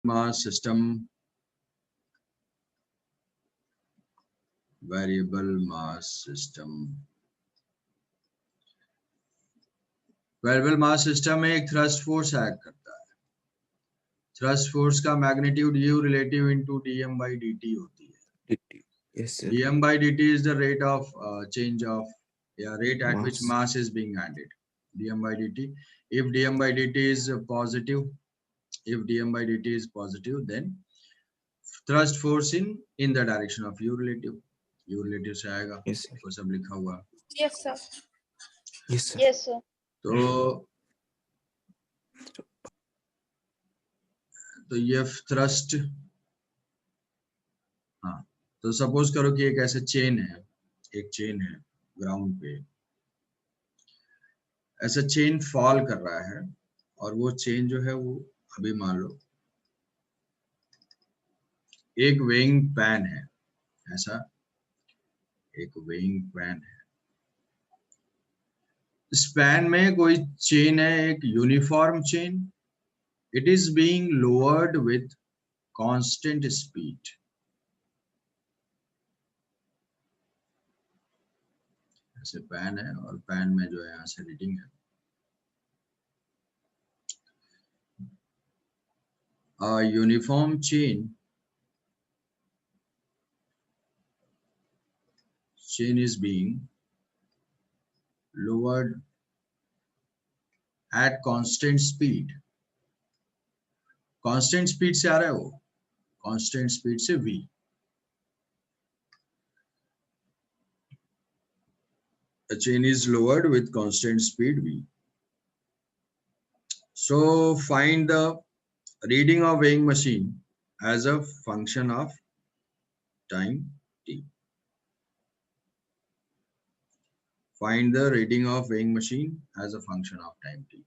mass system, variable mass system. Variable mass system में एक thrust force act करता है. थ्रस्ट फोर्स का magnitude U relative into dm by dt होती है. Yes, sir. dm by dt is the rate of change of rate at which mass is being added. dm by dt. If dm by dt is positive, then thrust force in the direction of U relative. U relative से आएगा. Yes, sir. वो सब लिखा हुआ. Yes, sir. Yes, sir. Yes, sir. तो ये thrust, हाँ, तो सपोज करो कि एक ऐसे चेन है ग्राउंड पे. ऐसा चेन फॉल कर रहा है और वो चेन जो है वो अभी मान लो एक वेइंग पैन है. ऐसा एक वेइंग पैन है. इस पैन में कोई चेन है, एक uniform chain. It is being lowered with constant speed. ऐसे पैन है और पैन में जो है यहाँ से रीडिंग है. A uniform chain is being lowered at constant speed. Constant speed से आ रहा है वो, constant speed से v. A chain is lowered with constant speed v. So find the reading of weighing machine as a function of time t. Find the reading of weighing machine as a function of time t.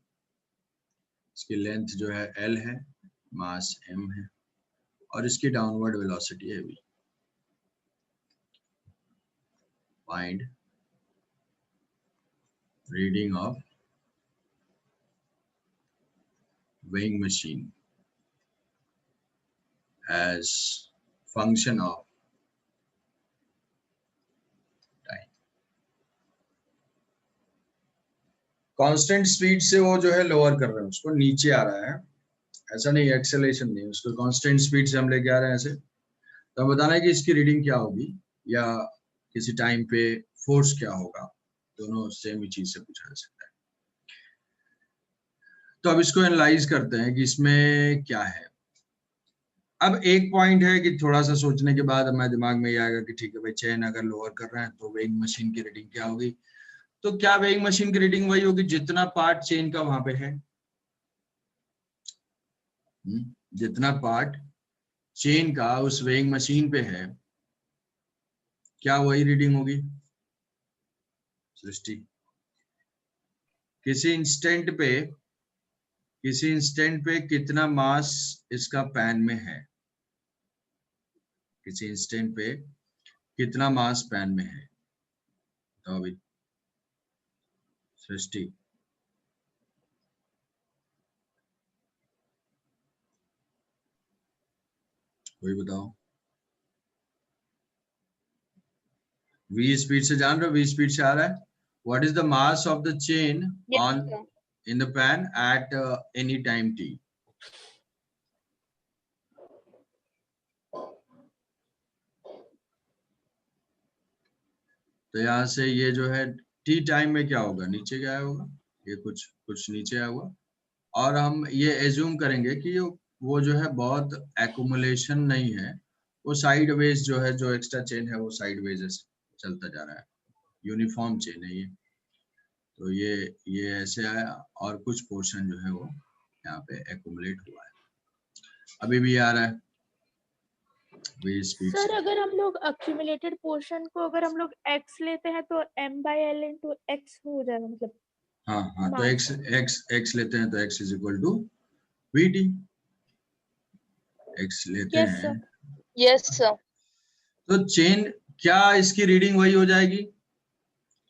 इसकी length जो है L है, मास m है और इसकी downward velocity है v. Find reading of weighing machine as function of time. Constant speed से वो जो है लोअर कर रहे हैं, उसको नीचे आ रहा है. ऐसा नहीं, एक्सेलेरेशन नहीं, उसको कांस्टेंट स्पीड से हम लेके आ रहे हैं ऐसे. तो हम बताना है कि इसकी रीडिंग क्या होगी या किसी टाइम पे फोर्स क्या होगा. दोनों सेम ही चीज से पूछा जा सकता है. तो अब इसको एनालाइज करते हैं कि इसमें क्या है. अब एक पॉइंट है कि थोड़ा सा सोचने के बाद हमारे दिमाग में ये आएगा कि ठीक है भाई, चेन अगर लोअर कर रहे हैं तो वेइंग मशीन की रीडिंग क्या होगी. तो क्या वेइंग मशीन की रीडिंग वही होगी जितना पार्ट चेन का वहां पे है. जितना पार्ट चेन का उस वेइंग मशीन पे है, क्या वही रीडिंग होगी. सृष्टि, किसी इंस्टेंट पे कितना मास इसका पैन में है. किसी इंस्टेंट पे कितना मास पैन में है. तो अभी सृष्टि, कोई बताओ. v स्पीड से जान रहे हो, v स्पीड से आ रहा है. What is the mass of the chain on in the pan at any time t. तो यहाँ से ये जो है t टाइम में क्या होगा, नीचे गया होगा. ये कुछ नीचे आया होगा. और हम ये एज्यूम करेंगे कि वो जो है बहुत एक्यूमुलेशन नहीं है, वो साइडवेज जो है, जो एक्स्ट्रा चेन है वो साइडवेज चलता जा रहा है. यूनिफॉर्म चेन है ये. तो ये ऐसे आया और कुछ पोर्शन जो है वो यहाँ पे एक्यूमुलेट हुआ है. अभी भी आ रहा है सर. अगर हम लोग accumulated पोर्शन को अगर हम लोग x लेते हैं तो m/l into x हो जाएगा मतलब. हाँ, तो x लेते हैं तो x is equal to vt. x लेते हैं. Yes sir. तो चेन क्या इसकी रीडिंग वही हो जाएगी.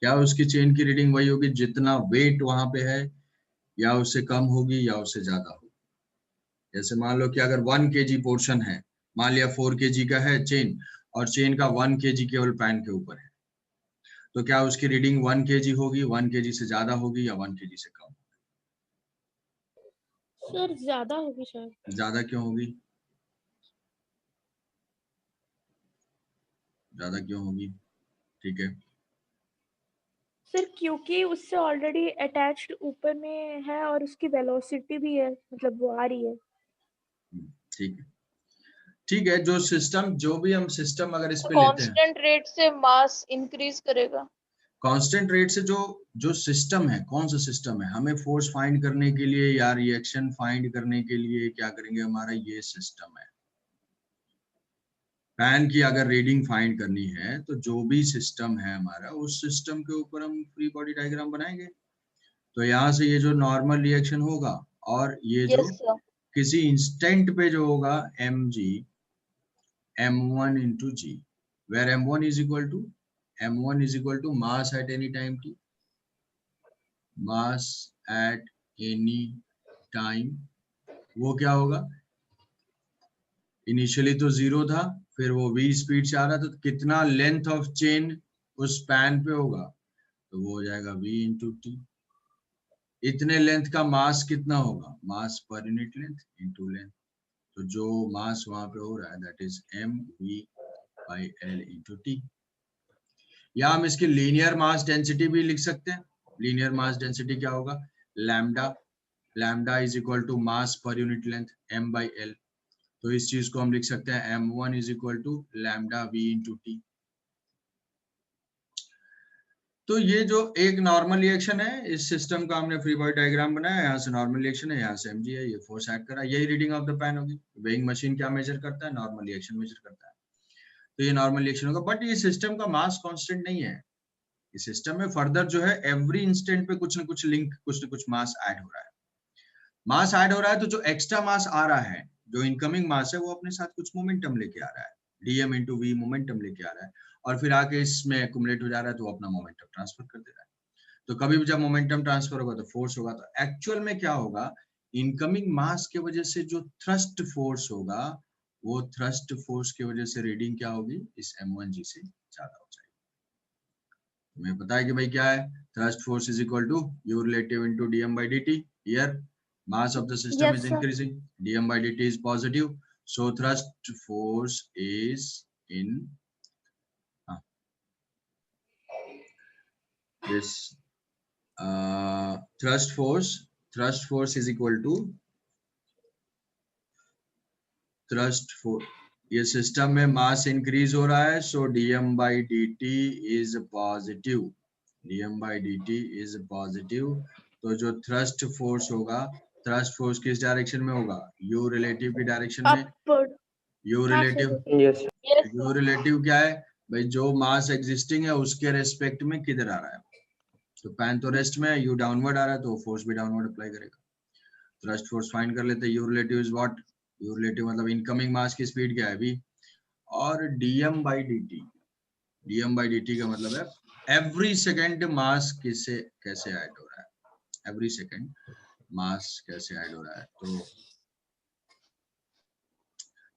क्या उसकी चेन की रीडिंग वही होगी जितना वेट वहां पे है, या उससे कम होगी या उससे ज्यादा होगी. जैसे मान लो कि अगर 1 kg पोर्शन है, मान लिया 4 kg का है चेन और चेन का 1 kg केवल पैन के ऊपर है, तो क्या उसकी रीडिंग 1 kg होगी, 1 kg से ज्यादा होगी या 1 kg से कम? सर ज्यादा होगी शायद। ज्यादा क्यों होगी? ज्यादा क्यों होगी? ठीक है, सर क्योंकि उससे ऑलरेडी अटैच्ड ऊपर में है और उसकी वेलोसिटी भी है, मतलब वो आ रही है। ठीक है, ठीक है। जो सिस्टम, जो भी हम सिस्टम अगर इस पे लेते हैं, कांस्टेंट रेट से मास इंक्रीज करेगा। कांस्टेंट रेट से जो जो सिस्टम है, कौन सा सिस्टम है, हमें फोर्स फाइंड करने के लिए या रिएक्शन फाइंड करने के लिए क्या करेंगे, हमारा ये सिस्टम है। फैन की अगर रीडिंग फाइंड करनी है तो जो भी सिस्टम है हमारा, उस सिस्टम के ऊपर हम फ्री बॉडी डायग्राम बनाएंगे। तो यहाँ से ये जो नॉर्मल रिएक्शन होगा और ये जो यस सर। किसी इंस्टेंट पे जो होगा mg m1 into g, where m1 is equal to mass at any time t, mass at any time। वो क्या होगा, इनिशियली तो 0 था, फिर वो v स्पीड से आ रहा था, तो कितना लेंथ ऑफ चेन उस पैन पे होगा, तो वो हो जाएगा v into t। इतने लेंथ का मास कितना होगा, मास पर यूनिट लेंथ इनटू लेंथ। तो जो मास वहां पे हो रहा है that is mv/l into t। या हम इसकी लीनियर मास डेंसिटी भी लिख सकते हैं। लीनियर मास डेंसिटी क्या होगा, lambda, lambda is equal to mass पर यूनिट लेंथ m/l। तो इस चीज को हम लिख सकते हैं m1 is equal to lambda v into t। तो ये जो एक नॉर्मल रिएक्शन है, इस सिस्टम का हमने फ्री बॉडी डायग्राम बनाया, यहाँ से नॉर्मल रिएक्शन है, यहाँ से mg है, ये फोर्स ऐड करा, यही रीडिंग ऑफ द पैन होगी। वेइंग मशीन क्या मेजर करता है, नॉर्मल रिएक्शन मेजर करता है, तो ये नॉर्मल रिएक्शन होगा। बट ये सिस्टम का मास कांस्टेंट नहीं है, इस सिस्टम में फर्दर जो है एवरी इंस्टेंट पे कुछ न कुछ लिंक, कुछ न कुछ मास ऐड हो रहा है। मास ऐड हो रहा है तो जो एक्स्ट्रा मास आ रहा है, जो इनकमिंग मास है, वो अपने साथ कुछ मोमेंटम लेके आ रहा है, dm into v मोमेंटम लेके आ रहा है, और फिर आके इसमें एक्युमुलेट हो जा रहा है, तो वो अपना मोमेंटम ट्रांसफर कर दे रहा है। तो कभी भी जब मोमेंटम ट्रांसफर होगा तो फोर्स होगा, तो एक्चुअल में क्या होगा, इनकमिंग मास के वजह से जो थ्रस्ट फोर्स होगा, वो थ्रस्ट फोर्स की वजह से रीडिंग क्या होगी, इस m1g से ज्यादा हो जाएगी। तुम्हें पता है कि भाई क्या है, thrust force is equal to u relative into dm by dt। here mass of the system yes is sir. increasing, dm by dt is positive, so thrust force is in this thrust force is equal to thrust force। ये system में मास increase हो रहा है, सो dm by dt is positive, dm by dt is positive। तो जो thrust force होगा, thrust force किस direction में होगा, u रिलेटिव की डायरेक्शन में। अपवर्ड। u हाँ relative, sir. Yes, sir. Yes u relative क्या है भाई, जो मास एग्जिस्टिंग है उसके रेस्पेक्ट में किधर आ रहा है, तो पैन तो रेस्ट में है, u डाउनवर्ड आ रहा है, तो फोर्स भी डाउनवर्ड अप्लाई करेगा। थ्रस्ट फोर्स फाइंड कर लेते हैं, u relative is what, u relative मतलब इनकमिंग मास की स्पीड क्या है v, और dm by dt, dm by dt का मतलब है एवरी सेकेंड मास किसे कैसे ऐड हो रहा है, एवरी सेकेंड मास कैसे ऐड हो रहा है। तो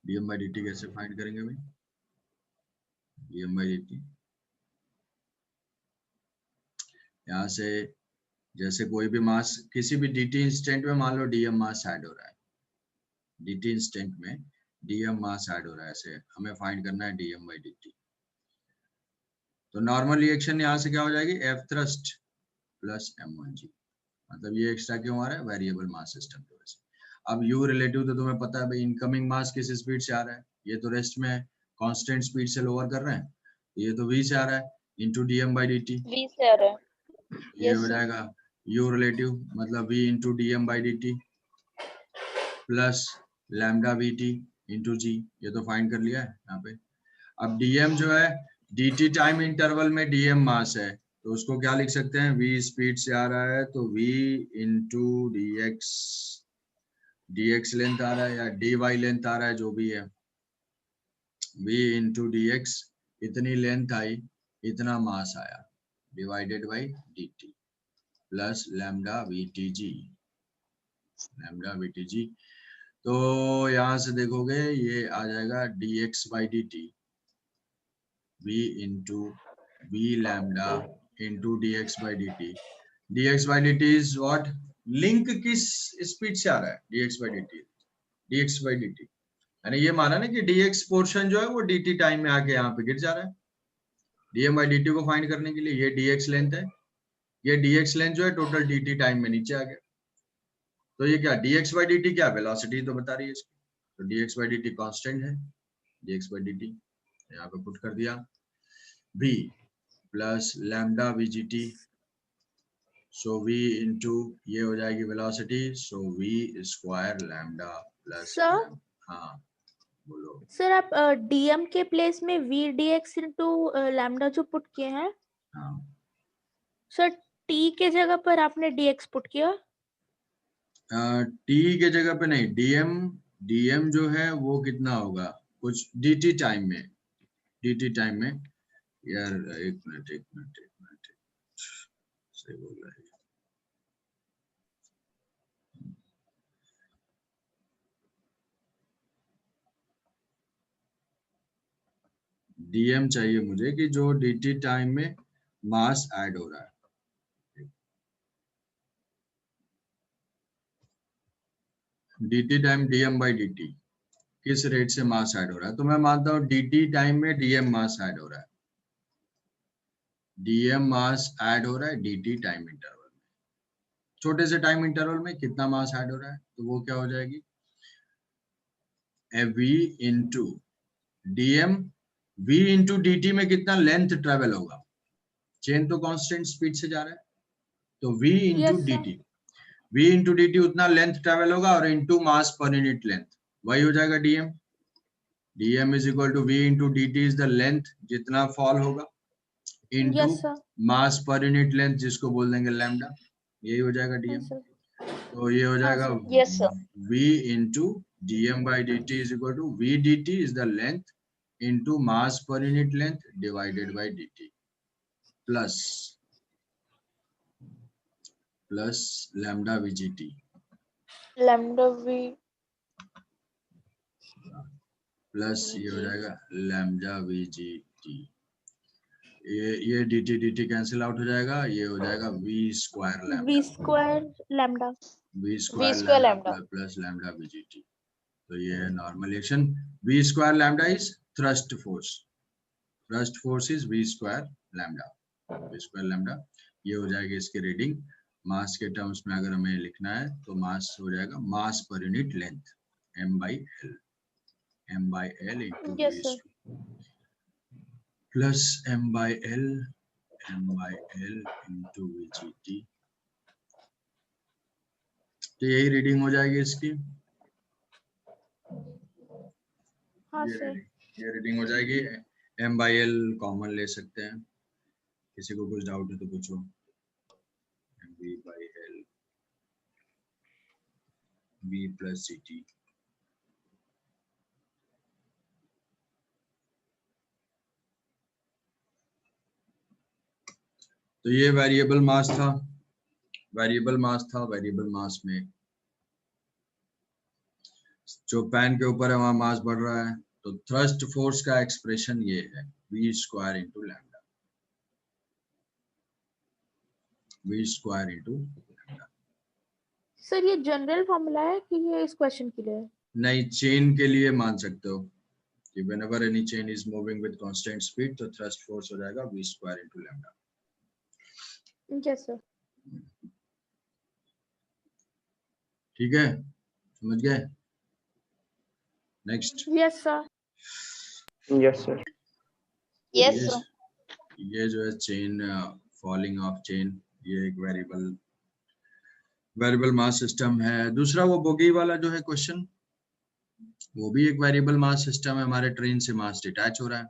dm by dt कैसे फाइंड करेंगे भाई, dm by dt यहाँ से, जैसे कोई भी मास किसी भी dt इंस्टेंट में, मान लो dm मास ऐड हो रहा है, dt इंस्टेंट में dm मास ऐड हो रहा है, ऐसे हमें फाइंड करना है dm by dt। तो नॉर्मल रिएक्शन यहाँ से क्या हो जाएगी, f thrust प्लस m1g, मतलब ये एक्स्ट्रा क्यों आ रहा है, वेरिएबल मास सिस्टम की वजह से। अब u रिलेटिव तो तुम्हें पता है भाई, इनकमिंग मास किस स्पीड से आ रहा है, ये तो रेस्ट में है, कांस्टेंट स्पीड से लोअर कर रहे हैं, ये तो v से आ रहा है, into dm by dt। V से आ रहा है। ये यस हो सर। जाएगा u रिलेटिव मतलब v into dm by dt plus lambda vt into g, ये तो फाइंड कर लिया है यहाँ पे। अब dm जो है, dt टाइम इंटरवल में dm मास है, तो उसको क्या लिख सकते हैं, v स्पीड से आ रहा है, तो v इंटू dx लेंथ आ रहा है या dy लेंथ आ रहा है, जो भी है, v इंटू dx, इतनी लेंथ आई, इतना मास आया, divided by dt plus lambda vtg, lambda vtg। तो यहाँ से देखोगे ये आ जाएगा dx by dt v into v lambda into dx by dt. dx by dt is what? Link किस स्पीड से आ रहा है? dx by dt यानी ये माना ना कि dx पोर्शन जो है वो dt टाइम में आके यहाँ पे गिर जा रहा है. dm by dt को फाइंड करने के लिए ये dx लेंथ है, ये dx लेंथ जो है टोटल dt टाइम में नीचे आ गया. तो ये क्या dx by dt क्या वेलोसिटी तो बता रही है इसकी. तो dx by dt कांस्टेंट है, dx by dt यहाँ पे पुट कर दिया v plus lambda vgt. So v into ये हो जाएगी velocity, so v square lambda plus. Sir हाँ बोलो. सर आप डीएम के प्लेस में v d x into lambda जो पुट किए हैं हाँ सर, टी के जगह पर आपने डीएक्स पुट किया. टी के जगह पे नहीं, डीएम जो है वो कितना होगा कुछ dt टाइम में, यार एक मिनट सही बोल रहा है. डीएम चाहिए मुझे कि जो dt टाइम में मास ऐड हो रहा है. dt time dm by dt किस रेट से मास ऐड हो रहा है. तो मैं मानता हूँ dt टाइम में dm मास ऐड हो रहा है, dm मास ऐड हो रहा है dt टाइम इंटरवल में. छोटे से टाइम इंटरवल में कितना मास ऐड हो रहा है, तो वो क्या हो जाएगी v into dm. v into dt में कितना लेंथ ट्रेवल होगा, चेन तो कांस्टेंट स्पीड से जा रहा है, तो v into Yes, sir. dt, v into dt उतना लेंथ ट्रेवल होगा और इंटू मास पर यूनिट लेंथ, वही हो जाएगा dm. dm is equal to v into dt is the length जितना फॉल होगा इंटू Yes, sir. मास पर यूनिट लेंथ जिसको बोल देंगे लैम्डा, यही हो जाएगा dm. Yes, sir. तो ये हो जाएगा sir. Yes, sir. v into dm by dt is equal to v dt is the length into mass पर unit length divided by dt plus lambda vgt Lambda v. Plus ये हो जाएगा lambda vgt. ये dt cancel out हो जाएगा, ये हो जाएगा v square V square lambda. v square square lambda lambda. Plus lambda vgt. तो ये है normal reaction. v square lambda is thrust force is v square lambda. ये हो जाएगी इसकी रीडिंग. मास के टर्म्स में अगर हमें लिखना है तो मास हो जाएगा मास पर unit length m by l into Yes, v sir. Plus m by l into vgt. तो यही रीडिंग हो जाएगी इसकी. हाँ सर. ये रीडिंग हो जाएगी. m by l कॉमन ले सकते हैं, किसी को कुछ डाउट है तो पूछो. v by l v plus gt. तो ये वेरिएबल मास था. वेरिएबल मास में जो पैन के ऊपर है वहां मास बढ़ रहा है, तो थ्रस्ट फोर्स का एक्सप्रेशन ये है v square into lambda. v square into lambda. Sir ये जनरल फॉर्मूला है कि ये इस क्वेश्चन के लिए है? नहीं, चेन के लिए मान सकते हो कि whenever any chain is moving with constant speed तो thrust force हो जाएगा v square into lambda. Yes, sir. ठीक है, समझ गए. Next. Yes, sir. Yes, sir. Yes, sir. ये जो है चेन, फॉलिंग ऑफ चेन, ये एक वेरिएबल मास सिस्टम है. दूसरा वो बोगी वाला जो है क्वेश्चन, वो भी एक वेरिएबल मास सिस्टम है. हमारे ट्रेन से मास डिटैच हो रहा है,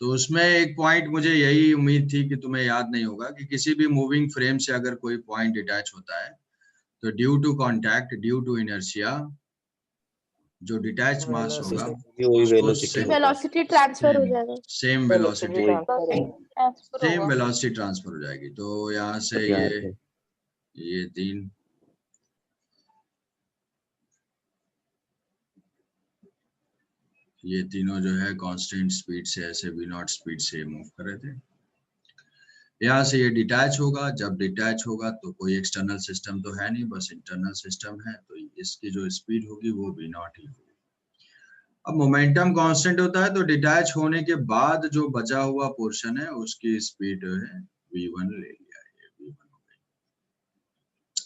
तो उसमें एक पॉइंट मुझे यही उम्मीद थी कि तुम्हें याद नहीं होगा कि किसी भी मूविंग फ्रेम से अगर कोई पॉइंट डिटैच होता है तो due to contact, due to inertia, जो डिटैच मास होगा वेलोसिटी ट्रांसफर हो जाएगा. सेम वेलोसिटी Transfer ट्रांसफर हो जाएगी. तो यहाँ से ये 3 ये तीनों जो है कांस्टेंट स्पीड से ऐसे v नॉट स्पीड से मूव कर रहे थे। यहाँ से ये डिटैच होगा, जब डिटैच होगा तो कोई एक्सटर्नल सिस्टम तो है नहीं, बस इंटरनल सिस्टम है, तो इसकी जो स्पीड होगी वो v नॉट ही होगी। अब मोमेंटम कांस्टेंट होता है तो डिटैच होने के बाद जो बचा हुआ पोर्शन है उसकी स्पीड जो है v1 ले लिया, ये v1 हो गई।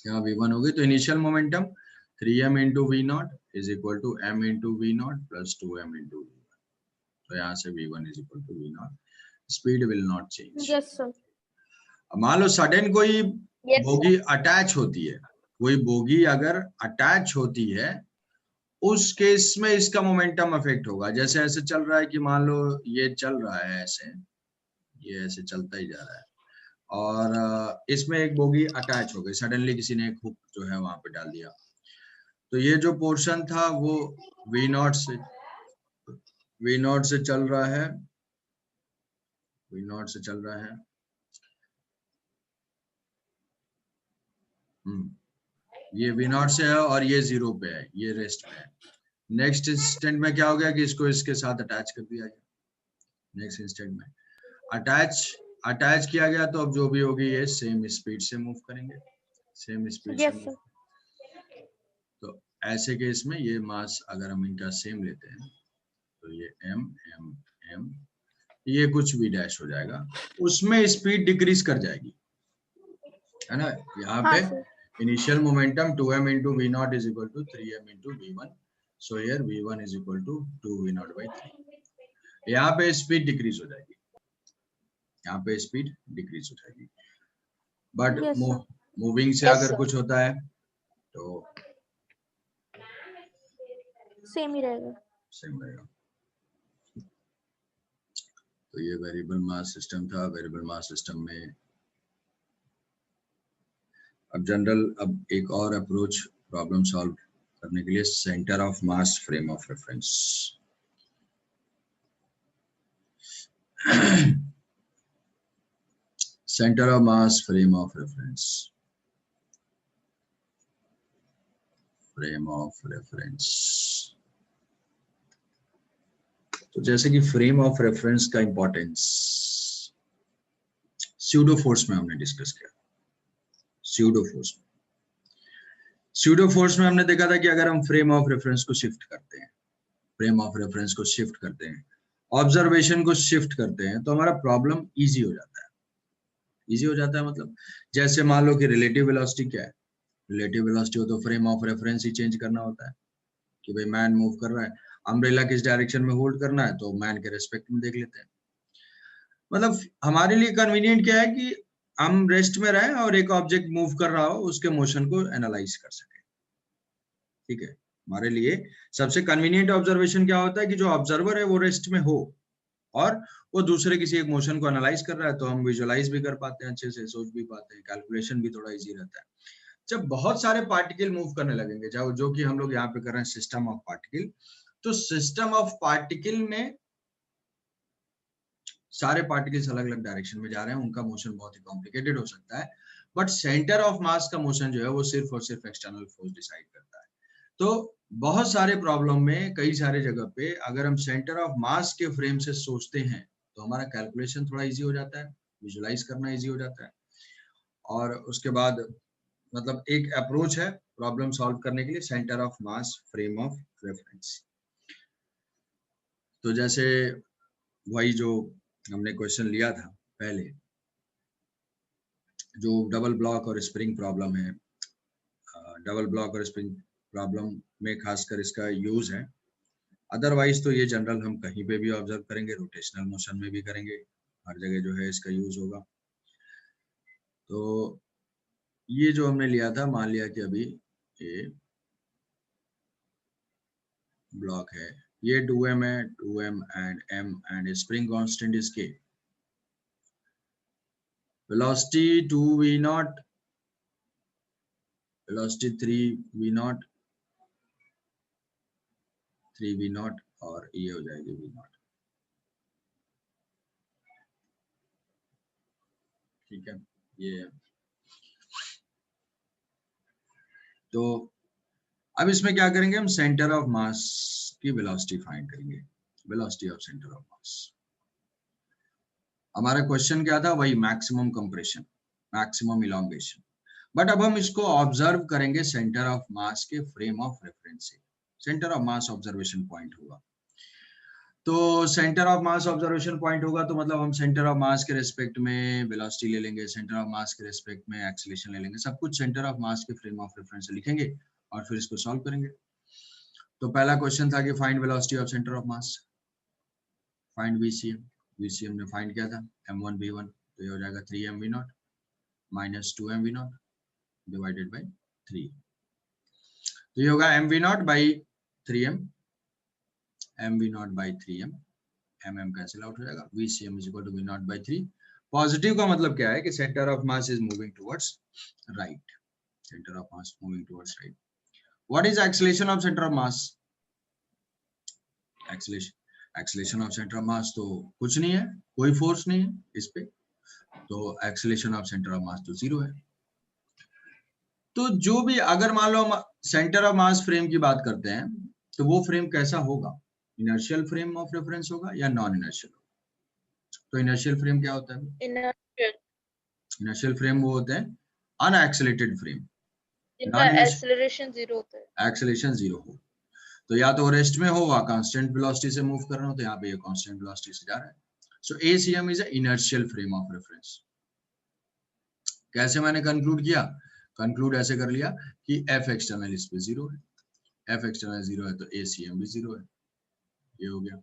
यहाँ v1 हो गई तो initial momentum 3m into v naught is equal to m into v naught plus 2m into v1। तो यहाँ से v1 is equal to v naught, speed will not change. Yes sir. मान लो सडन कोई Yes, bogie attach होती है, कोई bogie अगर अटैच होती है उस केस में इसका मोमेंटम अफेक्ट होगा। जैसे ऐसे चल रहा है कि मान लो ये चल रहा है ऐसे, ये ऐसे चलता ही जा रहा है और इसमें एक बोगी अटैच हो गई, सडनली किसी ने एक हुक जो है वहां पे डाल दिया, तो ये जो पोर्शन था वो वी नॉट से चल रहा है, वी नॉट से चल रहा है। ये वी नॉट से है और ये 0 पे है, ये रेस्ट पे है। नेक्स्ट इंस्टेंट में क्या हो गया कि इसको इसके साथ अटैच कर दिया गया। नेक्स्ट इंस्टेंट में अटैच किया गया, तो अब जो भी होगी ये सेम स्पीड से मूव करेंगे, सेम स्पीड से यस मूव। सर। तो ऐसे केस में ये मास अगर हम इनका सेम लेते हैं तो ये m m m ये कुछ v डैश हो जाएगा, उसमें स्पीड डिक्रीज कर जाएगी, है ना। यहाँ हाँ पे सर। Initial momentum 2m into v naught is equal to 3m into v1, so here v1 is equal to 2v naught by 3। यहाँ पे स्पीड डिक्रीज हो जाएगी, यहाँ पे स्पीड डिक्रीज हो जाएगी, बट यस सर। मूविंग से Yes, अगर sir. कुछ होता है तो सेम ही रहेगा। सेम रहेगा। तो ये वेरिएबल मास सिस्टम था। वेरिएबल मास सिस्टम में अब जनरल, अब एक और अप्रोच प्रॉब्लम सॉल्व करने के लिए, centre of mass frame of reference. Centre of mass frame of reference, frame of reference. तो जैसे कि फ्रेम ऑफ रेफरेंस का इंपॉर्टेंस स्यूडो फोर्स में हमने डिस्कस किया। स्यूडो फोर्स में हमने देखा था कि अगर हम फ्रेम ऑफ रेफरेंस को शिफ्ट करते हैं, फ्रेम ऑफ रेफरेंस को शिफ्ट करते हैं, ऑब्जर्वेशन को शिफ्ट करते हैं, तो हमारा प्रॉब्लम इजी हो जाता है। इजी हो जाता है मतलब जैसे मान लो कि रिलेटिव वेलोसिटी क्या है, रिलेटिव वेलोसिटी हो तो frame of reference he change करना होता है कि भाई मैन मूव कर रहा है, अम्ब्रेला किस डायरेक्शन में होल्ड करना है तो मैन के रेस्पेक्ट में देख लेते हैं। मतलब हमारे लिए कन्वीनियंट क्या है कि हम रेस्ट में रहें और एक ऑब्जेक्ट मूव कर रहा हो उसके मोशन को एनालाइज कर सके। ठीक है, हमारे लिए सबसे कन्वीनियंट ऑब्जर्वेशन क्या होता है कि जो ऑब्जर्वर है वो रेस्ट में हो और वो दूसरे किसी एक मोशन को एनालाइज कर रहा है, तो हम विजुअलाइज भी कर पाते हैं, अच्छे से सोच भी पाते हैं, कैलकुलेशन भी थोड़ा इजी रहता है। जब बहुत सारे पार्टिकल मूव करने लगेंगे, जो कि हम लोग यहाँ पे कर रहे हैं सिस्टम ऑफ पार्टिकल, तो सिस्टम ऑफ पार्टिकल में सारे पार्टिकल्स अलग अलग डायरेक्शन में जा रहे हैं, उनका मोशन बहुत ही कॉम्प्लिकेटेड हो सकता है, बट सेंटर ऑफ मास का मोशन जो है वो सिर्फ और सिर्फ एक्सटर्नल फोर्स डिसाइड करता है। तो बहुत सारे प्रॉब्लम में कई सारे जगह पे अगर हम सेंटर ऑफ मास के फ्रेम से सोचते हैं तो हमारा कैलकुलेशन थोड़ा इजी हो जाता है, विजुअलाइज करना इजी हो जाता है, और उसके बाद मतलब एक अप्रोच है प्रॉब्लम सॉल्व करने के लिए, centre of mass frame of reference. तो जैसे वही जो हमने क्वेश्चन लिया था पहले, जो डबल ब्लॉक और स्प्रिंग प्रॉब्लम है, डबल ब्लॉक और स्प्रिंग प्रॉब्लम में खासकर इसका यूज है। अदरवाइज तो ये जनरल हम कहीं पे भी ऑब्जर्व करेंगे, रोटेशनल मोशन में भी करेंगे, हर जगह जो है इसका यूज होगा। तो ये जो हमने लिया था, मान लिया कि अभी ये ब्लॉक है, ये 2m है, 2m and m and spring constant is k, velocity 2v not, velocity 3v not, 3v not और ये हो जाएगी v नॉट। ठीक है, ये तो अब इसमें क्या करेंगे, हम सेंटर ऑफ मास की वेलोसिटी फाइंड करेंगे। वेलोसिटी ऑफ सेंटर ऑफ मास। हमारा क्वेश्चन क्या था, वही maximum compression, maximum elongation. But अब हम इसको ऑब्जर्व करेंगे सेंटर ऑफ मास के फ्रेम ऑफ रेफरेंस से। Centre of mass observation point होगा, तो centre of mass observation point होगा तो मतलब हम सेंटर ऑफ मास के रेस्पेक्ट में वेलोसिटी ले लेंगे, सेंटर ऑफ मास के रेस्पेक्ट में एक्सीलरेशन ले लेंगे, सब कुछ सेंटर ऑफ मास के फ्रेम ऑफ रेफरेंस से लिखेंगे और फिर इसको सॉल्व करेंगे। तो पहला क्वेश्चन था कि find velocity of centre of mass, find VCM. VCM ने फाइंड किया था m1 v1, तो ये हो जाएगा 3m v0 minus 2m v0 divided by 3। तो ये होगा m v0 by 3m, m v0 by 3m, mm cancel out हो जाएगा, VCM is equal to v0 by 3। Positive का मतलब क्या है कि centre of mass is moving towards right, centre of mass moving towards right. What is acceleration of centre of mass? Acceleration of centre of mass तो कुछ नहीं है, कोई फोर्स नहीं है इस पे, तो acceleration of centre of mass तो 0 है। तो जो भी, अगर मान लो हम सेंटर ऑफ मास फ्रेम की बात करते हैं तो वो फ्रेम कैसा होगा, इनर्शियल फ्रेम ऑफ रेफरेंस होगा या नॉन इनर्शियल? तो इनर्शियल फ्रेम क्या होता है? इनर्शियल फ्रेम वो होते हैं अनएक्सेलरेटेड फ्रेम, जिनका एक्सेलरेशन 0 होता है, एक्सेलरेशन 0 हो। तो या तो रेस्ट में होगा, कांस्टेंट वेलोसिटी से मूव कर रहा हो, तो यहाँ पे ये कांस्टेंट वेलोसिटी से जा रहा है। सो ACM is a inertial frame of reference. कैसे मैंने कंक्लूड किया? कंक्लूड ऐसे कर लिया कि F एक्सटर्नल इस पे 0 है, F एक्सटर्नल 0 है तो ACM भी 0 है, ये हो गया।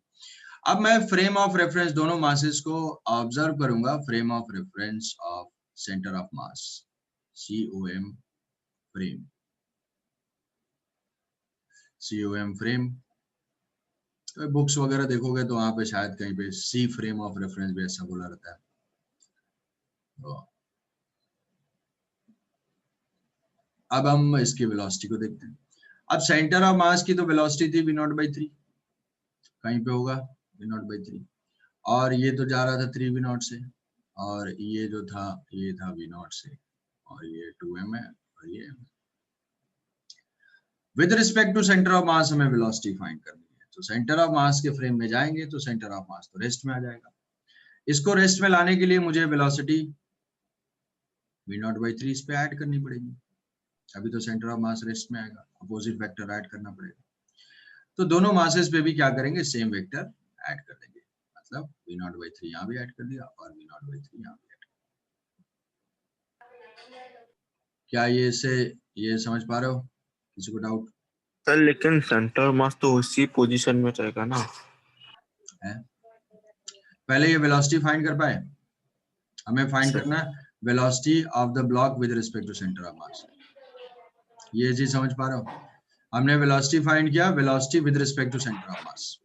अब मैं फ्रेम ऑफ रेफरेंस दोनों मासेस को ऑब्जर्व करूंगा, frame of reference of centre of mass, COM frame, COM frame. तो बुक्स वगैरह देखोगे तो वहां पे शायद कहीं पे C फ्रेम ऑफ रेफरेंस भी ऐसा बोला रहता है। तो अब हम इसकी वेलोसिटी को देखते हैं। अब सेंटर ऑफ मास की तो वेलोसिटी थी v0 बाई 3, कहीं पे होगा v0 बाई 3, और ये तो जा रहा था 3 v0 से, और ये जो था ये था v0 से, और ये 2m है और ये m। With respect to centre of mass हमें वेलोसिटी फाइंड करनी है, तो सेंटर ऑफ मास के फ्रेम में जाएंगे तो सेंटर ऑफ मास तो रेस्ट में आ जाएगा। इसको रेस्ट में लाने के लिए मुझे वेलोसिटी v0 बाई 3 इस पे ऐड करनी पड़ेगी, अभी तो सेंटर ऑफ मास रेस्ट में आएगा, अपोजिट वेक्टर ऐड करना पड़ेगा। तो दोनों मासेस पे भी क्या करेंगे, सेम वेक्टर ऐड कर देंगे, मतलब v0 बाई 3 यहाँ भी ऐड कर दिया और v0 बाई 3 यहाँ भी ऐड कर दिया। क्या ये समझ पा रहे हो? किसी को डाउट सर? लेकिन सेंटर मास तो उसी पोजीशन में रहेगा ना है? पहले ये वेलोसिटी फाइंड कर पाए, हमें फाइंड करना है velocity of the block with respect to centre of mass. ये चीज समझ पा रहे हो? हमने वेलोसिटी फाइंड किया, velocity with respect to centre of mass,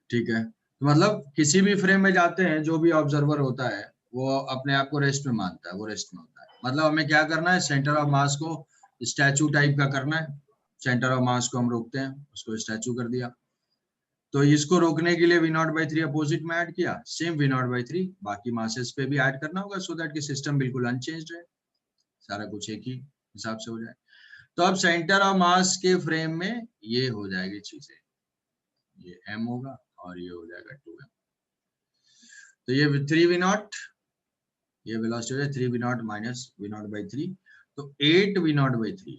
ठीक है। तो मतलब किसी भी फ्रेम में जाते हैं, जो भी ऑब्जर्वर होता है वो अपने आप को रेस्ट में मानता है, वो रेस्ट में होता है। मतलब हमें क्या करना है, सेंटर ऑफ मास को स्टैचू टाइप का करना है, सेंटर ऑफ मास को हम रोकते हैं, उसको स्टैचू कर दिया। तो इसको रोकने के लिए v0 बाई 3 अपोजिट में ऐड किया, सेम v0 बाई 3 बाकी मासेस पे भी ऐड करना होगा, सो दैट कि सिस्टम बिल्कुल अनचेंज्ड है, सारा कुछ एक ही हिसाब से हो जाए। तो अब सेंटर ऑफ मास के फ्रेम में ये हो जाएगी चीजें, ये m होगा और ये हो जाएगा 2m। तो ये 3v0, ये वेलोसिटी हो जाए 3v0 माइनस v0 बाई 3, तो 8v0 बाई 3,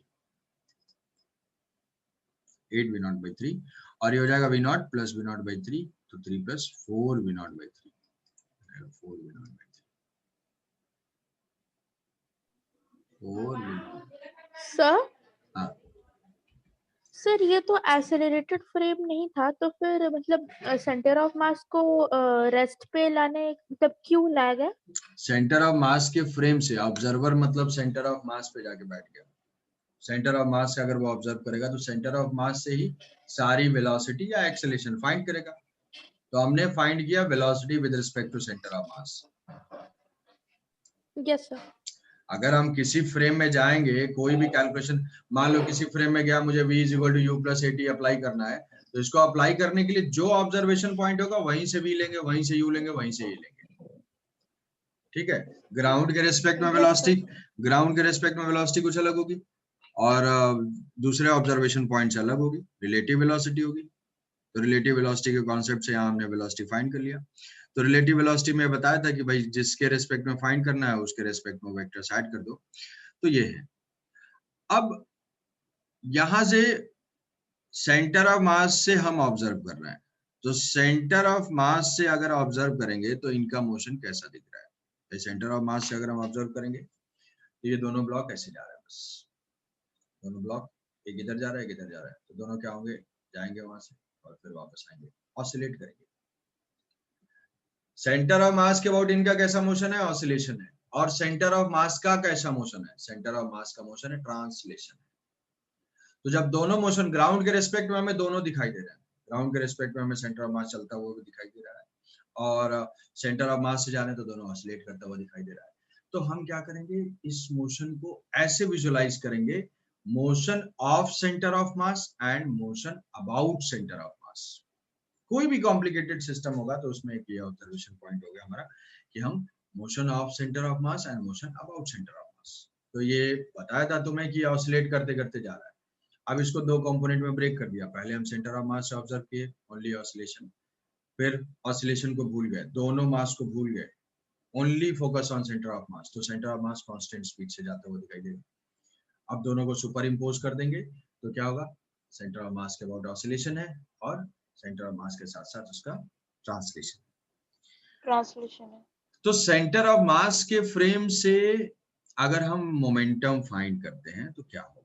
8v0 बाई 3, और ये हो जाएगा v0 प्लस v0 बाई 3, तो 3 plus 4v0 by 3, 4v0 by 3, 4v0। Sir हाँ, सर ये तो एक्सेलरेटेड फ्रेम नहीं था, तो फिर मतलब सेंटर ऑफ मास को रेस्ट पे लाने मतलब क्यों लाया गया? सेंटर ऑफ मास के फ्रेम से ऑब्जर्वर मतलब सेंटर ऑफ मास पे जाके बैठ गया, सेंटर ऑफ मास से अगर वो ऑब्जर्व करेगा तो सेंटर ऑफ मास से ही सारी वेलोसिटी या एक्सेलरेशन फाइंड करेगा। तो हमने फाइंड किया velocity with respect to centre of mass. Yes sir. अगर हम किसी फ्रेम में जाएंगे, कोई भी कैलकुलेशन, मान लो किसी फ्रेम में गया, मुझे v equal to u plus AT apply करना है, तो इसको अप्लाई करने के लिए जो ऑब्जर्वेशन पॉइंट होगा वहीं से v लेंगे, वहीं से u लेंगे, वहीं से a लेंगे, ठीक है। ग्राउंड के रेस्पेक्ट में वेलोसिटी, ग्राउंड के रेस्पेक्ट में वेलोसिटी कुछ अलग होगी और दूसरे ऑब्जर्वेशन पॉइंट से अलग होगी, रिलेटिव वेलोसिटी होगी, तो रिलेटिव वेलोसिटी के कॉन्सेप्ट से यहाँ हमने वेलोसिटी फाइंड कर लिया। तो रिलेटिव वेलोसिटी में बताया था कि भाई जिसके रेस्पेक्ट में फाइंड करना है उसके रेस्पेक्ट में वेक्टर्स ऐड कर दो। तो ये है। अब यहां से सेंटर ऑफ मास से हम ऑब्जर्व कर रहे हैं, तो सेंटर ऑफ मास से अगर ऑब्जर्व करेंगे तो इनका मोशन कैसा दिख रहा है। सेंटर ऑफ मास से अगर हम ऑब्जर्व करेंगे तो ये दोनों ब्लॉक ऐसे जा रहे हैं, बस दोनों ब्लॉक एक इधर जा रहा है एक इधर जा रहा है, तो दोनों क्या होंगे, जाएंगे वहां से और फिर वापस आएंगे, ऑसिलेट करेंगे। सेंटर ऑफ मास के अबाउट इनका कैसा मोशन है, ऑसिलेशन है। और सेंटर ऑफ मास का कैसा मोशन है, सेंटर ऑफ मास का मोशन है ट्रांसलेशन है। तो जब दोनों मोशन ग्राउंड के रेस्पेक्ट में हमें दोनों दिखाई दे रहे हैं, ग्राउंड के रेस्पेक्ट में हमें सेंटर ऑफ मास चलता हुआ भी दिखाई दे रहा है और सेंटर ऑफ मास से जाने तो दोनों ऑसिलेट करता हुआ दिखाई दे रहा है। तो हम क्या करेंगे, इस मोशन को ऐसे विजुअलाइज करेंगे, motion of centre of mass and motion about centre of मास। कोई भी कॉम्प्लिकेटेड सिस्टम होगा तो उसमें एक ये ऑब्जर्वेशन पॉइंट हो गया हमारा कि हम motion of centre of mass and motion about centre of mass. तो ये बताया था तुम्हें कि ऑसिलेट करते करते जा रहा है। अब इसको दो कंपोनेंट में ब्रेक कर दिया, पहले हम सेंटर ऑफ मास ऑब्जर्व किए, ओनली ऑसिलेशन, फिर ऑसिलेशन को भूल गए, दोनों मास को भूल गए, only focus on centre of mass. तो centre of mass constant speed से जाता हुआ दिखाई देगा। अब दोनों को सुपर इम्पोज कर देंगे तो क्या होगा, सेंटर ऑफ मास के अबाउट ऑसिलेशन है और सेंटर ऑफ मास के साथ साथ उसका ट्रांसलेशन है। तो सेंटर ऑफ मास के फ्रेम से अगर हम मोमेंटम फाइंड करते हैं तो क्या होगा,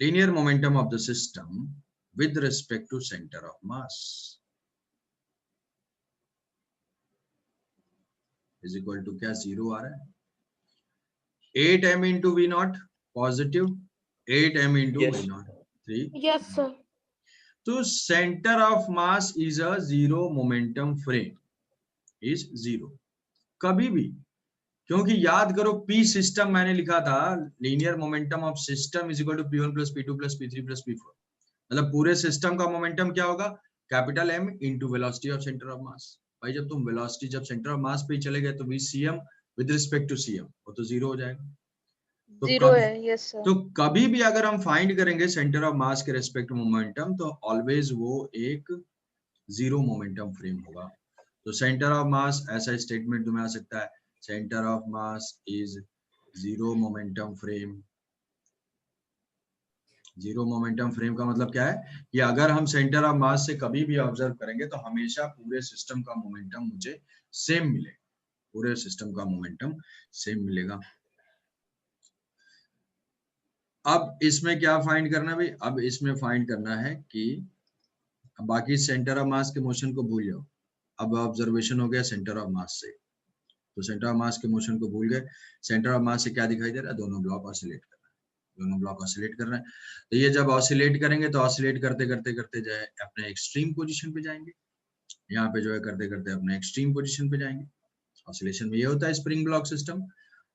linear momentum of the system with respect to center of mass is equal to क्या, जीरो आ रहा है, 8m into v naught positive, 8m into v naught 3। Yes sir. तो center of mass is a zero momentum frame, is zero कभी भी, क्योंकि याद करो p system मैंने लिखा था, linear momentum of system is equal to p1 plus p2 plus p3 plus p4। मतलब पूरे सिस्टम का मोमेंटम क्या होगा, capital M into velocity of centre of mass. भाई जब तुम वेलोसिटी जब सेंटर ऑफ मास पे चले गए तो vcm with respect to cm वो तो जीरो हो जाएगा। तो जीरो है, यस सर। तो कभी भी अगर हम फाइंड करेंगे सेंटर ऑफ मास के रेस्पेक्ट मोमेंटम तो ऑलवेज वो एक जीरो मोमेंटम फ्रेम होगा। तो सेंटर ऑफ मास, ऐसा स्टेटमेंट तुम्हें आ सकता है, centre of mass is zero momentum frame. Zero momentum frame का मतलब क्या है कि अगर हम सेंटर ऑफ मास से कभी भी ऑब्जर्व करेंगे तो हमेशा पूरे सिस्टम का मोमेंटम मुझे सेम मिलेगा, पूरे सिस्टम का मोमेंटम सेम मिलेगा। अब इसमें क्या फाइंड करना भाई, अब इसमें फाइंड करना है कि बाकी सेंटर ऑफ मास के मोशन को भूल जाओ, अब ऑब्जर्वेशन हो गया सेंटर ऑफ मास से, तो सेंटर ऑफ मास के मोशन को भूल गए, सेंटर ऑफ मास से क्या दिखाई दे रहा है, दोनों ब्लॉक ऑसिलेट कर रहे हैं, दोनों ब्लॉक ऑसिलेट कर रहे हैं। तो ये जब ऑसिलेट करेंगे तो ऑसिलेट करते करते करते जो है अपने एक्सट्रीम पोजीशन पे जाएंगे, यहाँ पे जो है करते करते अपने एक्सट्रीम पोजीशन पे जाएंगे। ऑसिलेशन में ये होता है, स्प्रिंग ब्लॉक सिस्टम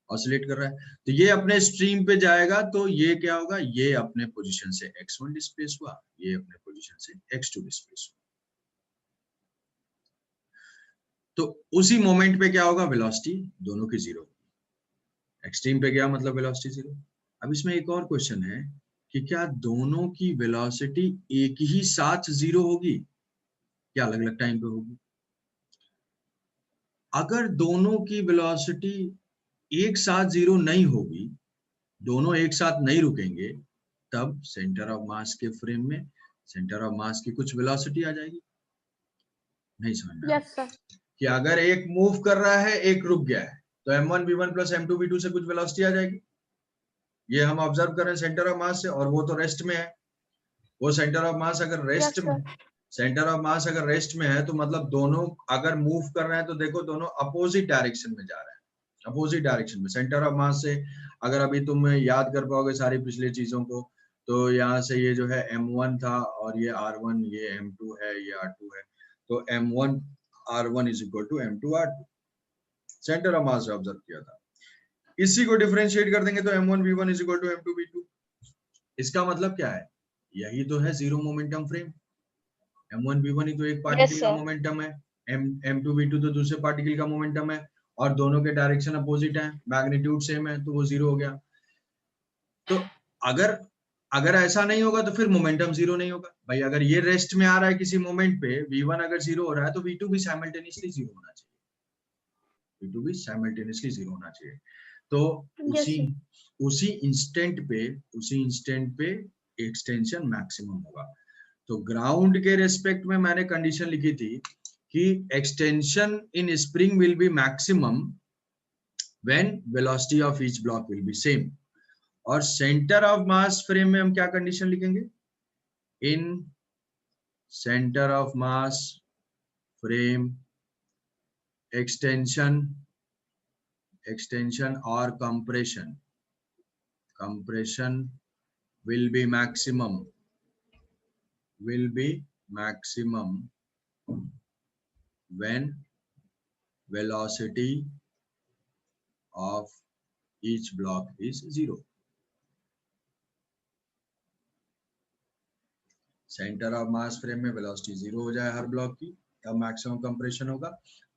ऑसिलेट कर रहा है, तो ये अपने स्ट्रीम पे जाएगा, तो ये क्या होगा, ये अपने पोजीशन से x1 डिस्प्लेस हुआ, ये अपने पोजीशन से x2 डिस्प्लेस हुआ। तो उसी मोमेंट पे क्या होगा, वेलोसिटी दोनों की जीरो, एक्सट्रीम पे गया मतलब वेलोसिटी जीरो। अब इसमें एक और क्वेश्चन है कि क्या दोनों की वेलोसिटी एक ही साथ जीरो होगी, क्या अलग अलग टाइम पे होगी? अगर दोनों की वेलोसिटी एक साथ जीरो नहीं होगी, दोनों एक साथ नहीं रुकेंगे, तब सेंटर ऑफ मास के फ्रेम में सेंटर ऑफ मास की कुछ वेलोसिटी आ जाएगी। नहीं समझ में? Yes sir. कि अगर एक मूव कर रहा है एक रुक गया है तो m1 v1 plus m2 v2 से कुछ वेलोसिटी आ जाएगी। ये हम ऑब्जर्व कर रहे हैं सेंटर ऑफ मास से, और वो तो रेस्ट में है। वो सेंटर ऑफ मास अगर रेस्ट में, सेंटर ऑफ मास अगर रेस्ट में है तो मतलब दोनों अगर मूव कर रहे हैं तो देखो दोनों अपोजिट डायरेक्शन में जा रहे हैं, अपोजिट डायरेक्शन में। सेंटर ऑफ मास से अगर अभी तुम याद कर पाओगे सारी पिछली चीजों को, तो यहाँ से ये जो है m1 था और ये r1, ये m2 है, ये r2 है, तो m1 r1 is equal to m2 r2 centre of mass से ऑब्जर्व किया था। इसी को डिफरेंशिएट कर देंगे तो m1 v1 is equal to m2 v2। इसका मतलब क्या है, यही तो है zero momentum frame. m1 v1 ही तो एक पार्टिकल का मोमेंटम है, m2 v2 तो दूसरे पार्टिकल का मोमेंटम है, और दोनों के डायरेक्शन अपोजिट है, मैग्नीट्यूड सेम है, तो वो जीरो हो गया। तो अगर अगर ऐसा नहीं होगा तो फिर मोमेंटम जीरो नहीं होगा भाई। अगर ये रेस्ट में आ रहा है किसी मोमेंट पे, v1 अगर जीरो हो रहा है तो v2 भी साइमल्टेनियसली जीरो होना चाहिए, v2 भी साइमल्टेनियसली जीरो होना चाहिए। तो उसी इंस्टेंट पे एक्सटेंशन मैक्सिमम होगा। तो ग्राउंड के रेस्पेक्ट में मैंने कंडीशन लिखी थी कि extension in spring will be maximum when velocity of each block will be same. और सेंटर ऑफ मास फ्रेम में हम क्या कंडीशन लिखेंगे? In centre of mass frame extension और compression will be maximum when velocity of each block is zero. Centre of mass frame में velocity zero हो जाए हर block की, तब मैक्सिमम कंप्रेशन होगा,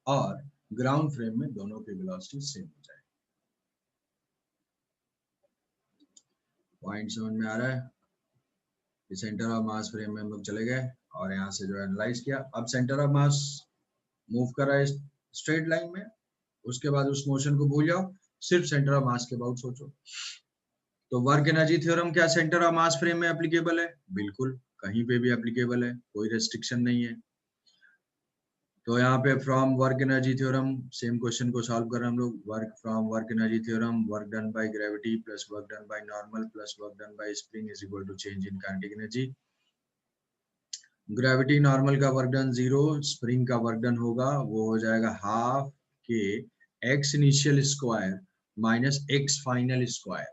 और ग्राउंड फ्रेम में दोनों की वेलोसिटी सेम हो जाए। पॉइंट समझ में आ रहा है? सेंटर ऑफ मास फ्रेम में हम लोग चले गए और यहाँ से जो है एनालाइज किया। अब सेंटर ऑफ मास मूव कर रहा है स्ट्रेट लाइन में, उसके बाद उस मोशन को भूल जाओ, सिर्फ सेंटर ऑफ मास के अबाउट सोचो। तो वर्क एनर्जी थ्योरम क्या सेंटर ऑफ मास फ्रेम में एप्लीकेबल है? बिल्कुल, कहीं पे भी एप्लीकेबल है, कोई रेस्ट्रिक्शन नहीं है। तो यहाँ पे from work energy theorem same question को सॉल्व कर रहे हैं हम लोग। Work from work energy theorem, work done by gravity plus work done by normal plus work done by spring is equal to change in kinetic energy. Gravity normal का work done zero, spring का work done होगा वो हो जाएगा half के x initial square minus x final square.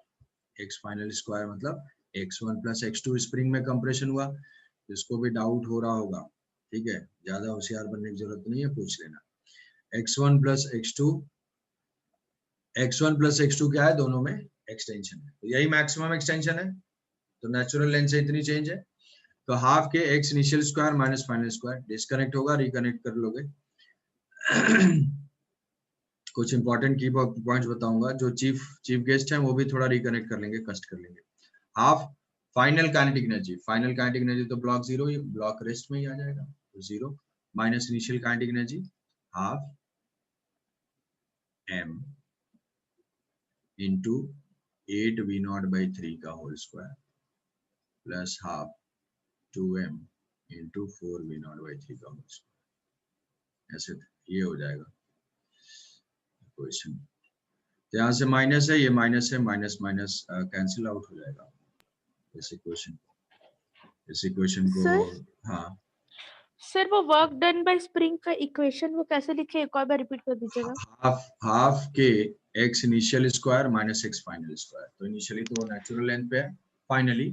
X final square मतलब x1 plus x2 spring में compression हुआ, जिसको भी डाउट हो रहा होगा, ठीक है, ज्यादा होशियार बनने की जरूरत नहीं है, पूछ लेना। x1 प्लस x2 क्या है? दोनों में एक्सटेंशन है, तो यही मैक्सिमम एक्सटेंशन है, तो नेचुरल लेंथ से इतनी चेंज है। तो हाफ के x initial square minus final square, disconnect होगा, रिकनेक्ट कर लोगे। कुछ इंपॉर्टेंट की पॉइंट्स बताऊंगा, जो चीफ गेस्ट हैं वो भी थोड़ा रिकनेक्ट कर लेंगे, कस्ट कर लेंगे। हाफ फाइनल काइनेटिक एनर्जी तो ब्लॉक जीरो, ब्लॉक रेस्ट में ही आ जाएगा, तो zero minus initial kinetic energy half m into 8v0/3 का whole square plus half 2m into 4v0/3 का होल स्क्वायर। ऐसे ये हो जाएगा क्वेश्चन। तो यहाँ से माइनस है, ये माइनस है, माइनस माइनस कैंसिल आउट हो जाएगा। इसी क्वेश्चन को हाँ सर वो वर्क डन बाय स्प्रिंग का इक्वेशन वो कैसे लिखे, एक और बार रिपीट कर दीजिएगा। हाफ के x initial square minus x final square. तो इनिशियली तो नेचुरल लेंथ पे है, फाइनली